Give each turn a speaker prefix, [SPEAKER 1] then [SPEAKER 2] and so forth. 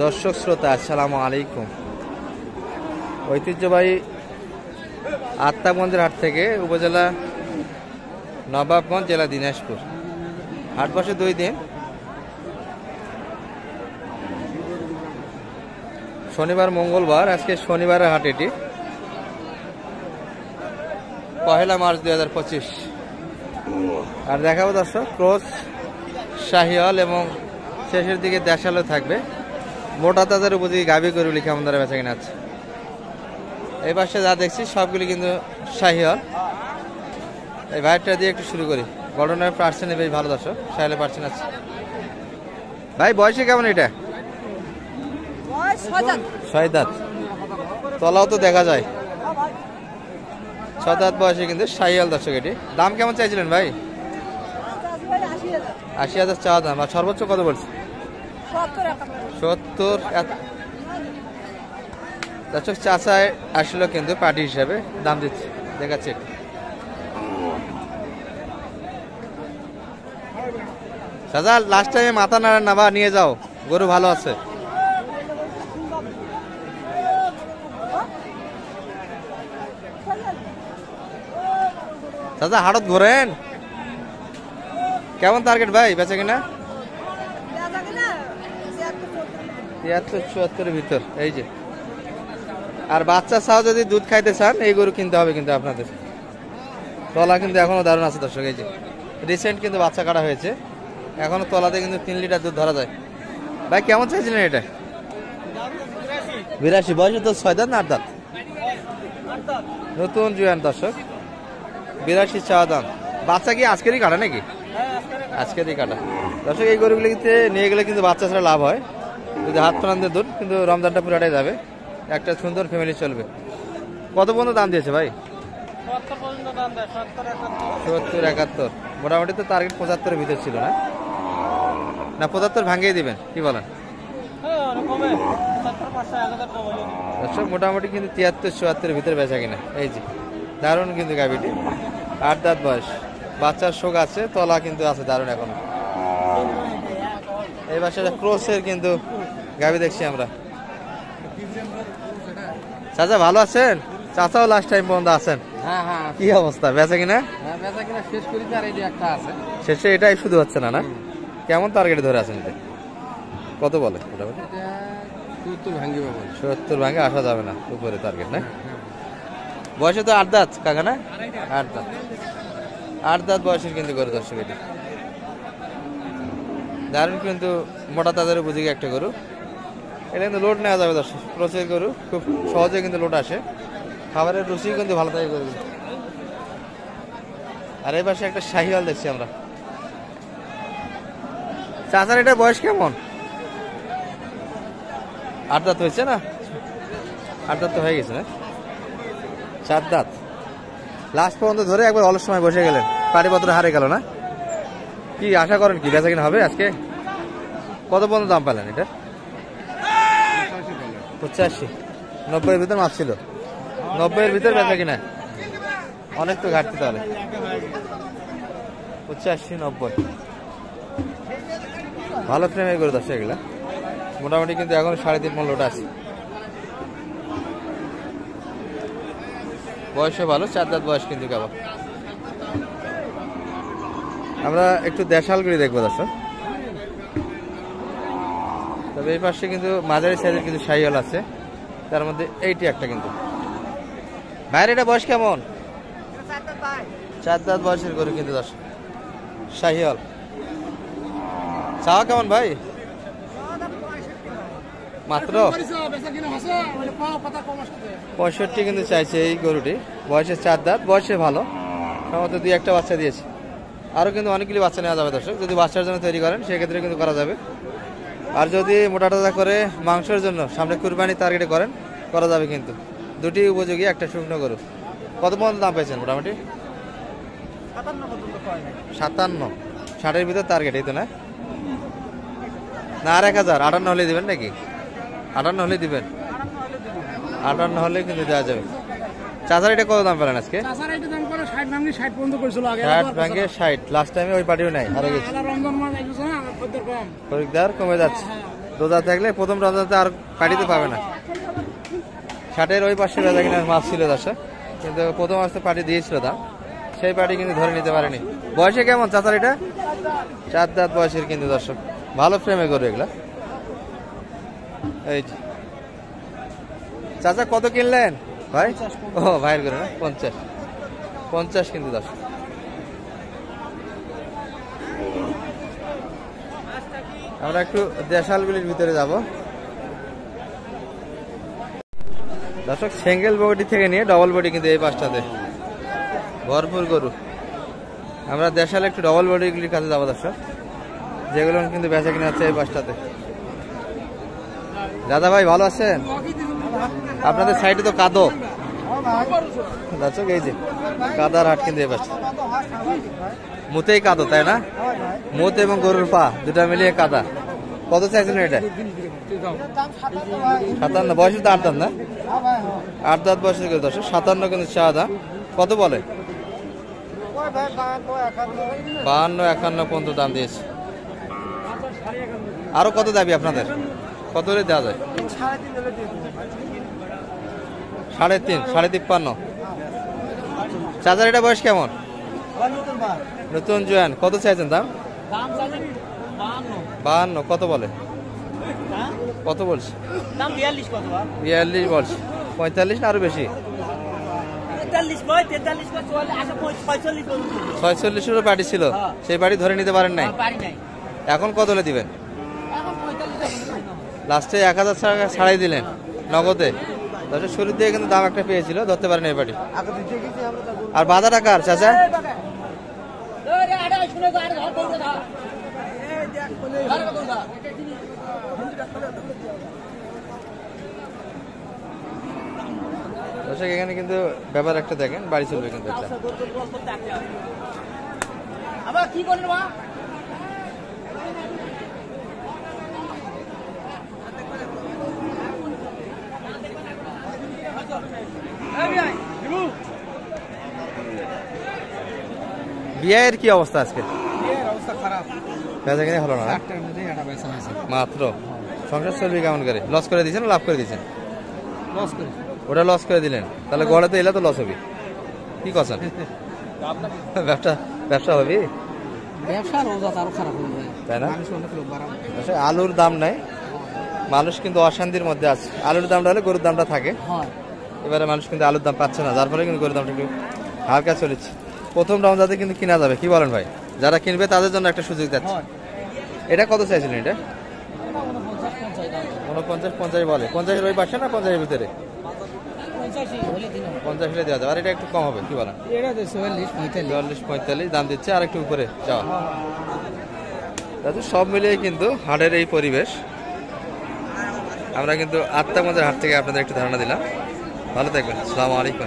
[SPEAKER 1] দর্শক শ্রোতা আসসালামু আলাইকুম। ঐতিহ্যবাহী আত্মাগঞ্জের হাট থেকে উপজেলা নবাবগঞ্জ, জেলা দিনাজপুর। হাট বসে 2 দিন, শনিবার মঙ্গলবার। আজকে শনিবারের হাট, এটি 1 মার্চ 2025। আর দেখাবো দর্শক ক্রস, শাহিওয়াল এবং শেষের দিকে দেশালও থাকবে। মোটা তাজার উপযোগী গাভী গরু লিখে আমাদের বেচা কিনা আছে। এই পাশে যা দেখছি সবগুলি কিন্তু শাহিওয়াল। এই ভাইটা দিয়ে একটু শুরু করি। গঠনের পার্সেন্ট বেশ ভালো দর্শক, শাহিওয়ালের পার্সেন্ট আছে। ভাই বয়সে কেমন এটা? 6 দাঁত। তলাও তো দেখা যায়। 6 দাঁত বয়সে কিন্তু শাহিওয়াল দর্শক। এটি দাম কেমন চাইছিলেন ভাই? 80,000 চাওয়া দাম। আর সর্বোচ্চ কত বলছে? 70। দর্শক চাচায় আসলো কিন্তু পার্টি হিসাবে দাম দিচ্ছে, দেখাচ্ছে। চাচা লাস্ট টাইমে মাথা নাড়া নাবা নিয়ে যাও, গরু ভালো আছে। চাচা হাটত ঘোরেন, কেমন টার্গেট ভাই বেচা কিনা? 73-74 ভিতর। এই যে, আর বাচ্চা ছাও যদি দুধ খাইতে চান এই গরু কিনতে হবে কিন্তু আপনাদের। তলা কিন্তু এখনো দারুণ আছে দর্শক। এই যে রিসেন্ট কিন্তু বাচ্চা কাটা হয়েছে, এখনো তলাতে কিন্তু 3 লিটার দুধ ধরা যায়। ভাই কেমন চাইছিলেন এটা? 82। বয়সে তো 6 দাঁত না 8 দাঁত? নতুন জুয়ান দর্শক। 82 চাওয়া দাম। বাচ্চা কি আজকেরই কাটা নাকি? আজকেরই কাটা দর্শক। এই গরুগুলিতে নিয়ে গেলে কিন্তু বাচ্চা ছাড়া লাভ হয়। যদি হাত প্রান্তে দুধ, কিন্তু রমজানটা পুরাটাই যাবে, একটা সুন্দর ফ্যামিলি চলবে। কত পর্যন্ত দাম দিয়েছে ভাই? 70-71। মোটামুটি তো টার্গেট 75-এর ভিতর ছিল না? না 75 ভাঙিয়ে দিবেন, কি বলেন? দর্শক মোটামুটি কিন্তু 73-74-এর ভিতরে বেচা কিনা। এই যে দারুণ কিন্তু গাভীটি, 8 দাঁত বয়স, বাচ্চার শোক আছে, তলা কিন্তু আছে দারুণ এখনো। এই বাসাটা ক্রসের কিন্তু গাভী দেখছি আমরা। চাচা ভালো আছেন? চাচাও লাস্ট টাইম পর্যন্ত আছেন। কি অবস্থা বেচা কিনা?
[SPEAKER 2] শেষ করি, আর এই একটা আছে
[SPEAKER 1] শেষে, এটাই শুধু হচ্ছে না না? কেমন টার্গেট ধরে আছেন? কত বলে? 70 ভাঙে আসা যাবে না উপরে টার্গেট না? বয়সে তো 8 দাঁত কাকা না? 8 দাঁত। 8 দাঁত বয়সের কিন্তু গরু দর্শক। এটি দারুণ কিন্তু মোটা তাদের উপযোগী একটা গরু। এটা কিন্তু লোড নেওয়া যাবে দর্শক। ক্রসের গরু, খুব সহজে কিন্তু লোড আসে। খাবারের রুচি কিন্তু ভালো থাকে গরু। আর এই পাশে একটা শাহিওয়াল দেখছি আমরা। চাচার এটা বয়স কেমন? 8 দাঁত হয়েছে না? 8 দাঁত তো হয়ে গেছে না? 4 দাঁত। লাস্ট পর্যন্ত ধরে একবার অলস সময় বসে গেলেন, পাটিপত্র হারে গেল না? কি আশা করেন, কি বেচা কিনা হবে আজকে? কত পর্যন্ত দাম পেলেন এটা? 85-90-এর ভিতর মাছ ছিল। 90-এর ভিতর বেচা কিনা অনেক তো ঘাটতি তাহলে। 85-90 ভালো ফ্রেমের গরু দর্শক এগুলা। মোটামুটি কিন্তু এখন 3.5 মণ লোড আছে। বয়সে ভালো, 4 দাঁত বয়স কিন্তু কেবল। আমরা একটু দেশালগুলি দেখবো দর্শক। তবে এই পাশে কিন্তু মাঝারি সাইজের কিন্তু শাহিওয়াল আছে, তার মধ্যে এইটি একটা কিন্তু। ভাইয়ের এটা বয়স কেমন? 4 দাঁত বয়সের গরু কিন্তু দর্শক, শাহিওয়াল। চাওয়া কেমন ভাই? মাত্র 65 কিন্তু চাইছে এই গরুটি। বয়সে 4 দাঁত, বয়সে ভালো, সম্ভবত 2-1টা বাচ্চা দিয়েছে। আরও কিন্তু অনেকগুলি বাচ্চা নেওয়া যাবে দর্শক, যদি বাচ্চার জন্য তৈরি করেন সেক্ষেত্রে কিন্তু করা যাবে। আর যদি মোটা টাজা করে মাংসের জন্য সামনে কুরবানি টার্গেটে করেন, করা যাবে কিন্তু। দুটি উপযোগী, একটা শুকনো গরু। কত পর্যন্ত দাম পেয়েছেন মোটামুটি? 57। 60-এর ভিতর টার্গেট, এই তো না? না আর 1000, 58 হলে দিবেন নাকি? 58 হলে দিবেন? 58 হলে কিন্তু দেওয়া যাবে। চাচার এটা কত দাম পেলেন আজকে? 60 ভাঙে 60। লাস্ট টাইমে ওই পার্টিও নাই, হারে গেছে। খরিদ্দার কমে যাচ্ছে। রোজা থাকলে প্রথম রোজাতে আর পাটিতে পাবে না। 60-এর ওই পাশে বেচা কিনার মাছ ছিল দর্শক, কিন্তু প্রথম আসতে পাটি দিয়েছিল দাম, সেই পাটি কিন্তু ধরে নিতে পারেনি। বয়সে কেমন চাচার এটা? 4 দাঁত বয়সের কিন্তু দর্শক, ভালো ফ্রেমে গরু এগুলা। এই যে। চাচা কত কিনলেন ভাই? ও ভাইয়ের করে না, 50 কিন্তু দর্শক। আমরা একটু দেশালগুলির ভিতরে যাব দর্শক। সিঙ্গেল বডি থেকে নিয়ে ডবল বডি কিন্তু এই পাশটাতে ভরপুর গরু। আমরা দেশাল একটু ডবল বডিগুলির কাছে যাবো দর্শক, যেগুলো কিন্তু বেচা কিনা হচ্ছে এই পাশটাতে। দাদা ভাই ভালো আছেন? আপনাদের সাইডে তো কাদো দর্শক, এই যে কাদার হাট কিন্তু এই পাশে, মুতেই কাদো তাই না? মুত এবং গরুর পা দুটা মিলিয়ে কাদা। কত চাইছিলেন এটা? 57। বয়সের তো 8 দাঁত না? 8 দাঁত বয়সের করে দর্শক, 57 কিন্তু চা দাম। কত বলে? 52-51 পর্যন্ত দাম দিয়েছে। আরো কত দাবি আপনাদের? কত করে দেওয়া যায়? 3.5, 53। চাচার এটা বয়স কেমন? নতুন জোয়ান। কত চাইছেন দাম? 52। কত বলে? কত বলছে? 42 বলছে। 45 না আরো বেশি? 46-এরও বাড়ি ছিল, সেই বাড়ি ধরে নিতে পারেন নাই। এখন কত হলে দিবেন? লাস্টে 1000 টাকা ছাড়াই দিলেন নগদে। শুরুর দিকে কিন্তু দাম একটা পেয়েছিল, ধরতে পারেন এই বাড়ি। আর বাজারটা কার চাচা? দর্শক এখানে কিন্তু ব্যাপার একটা দেখেন, বাড়ি চলবে কিন্তু একটা। বিয়ের কি অবস্থা আজকে? বেচা কিনে হলো না মাত্র। সংসার চলবে কেমন করে? লস করে দিয়েছেন, লাভ করে দিয়েছেন? ওটা লস করে দিলেন, তাহলে গড়ে তো এলে তো লস হবে। কি করছেন? ব্যবসা হবে তাই না? আলুর দাম নাই, মানুষ কিন্তু অশান্তির মধ্যে আছে। আলুর দামটা হলে গরুর দামটা থাকে, এবারে মানুষ কিন্তু আলুর দাম পাচ্ছে না, যার ফলে কিন্তু গরুর দামটা একটু হালকা চলেছে। প্রথম রমজানে কিন্তু কিনা যাবে, কি বলেন ভাই? যারা কিনবে তাদের জন্য একটা সুযোগ যাচ্ছে। এটা কত চাইছিলেন? এটা 49-50 বলে। 50-এর ওই পাশে না 50-এর ভিতরে? 50 হলে দেওয়া যাবে। আর এটা একটু কম হবে, কি বলেন? 44-45 দাম দিচ্ছে, আর একটু উপরে যাওয়া। সব মিলিয়ে কিন্তু হাটের এই পরিবেশ। আমরা কিন্তু আত্মাগঞ্জের হাট থেকে আপনাদের একটু ধারণা দিলাম। ভালো থাকবেন। আসসালামু আলাইকুম।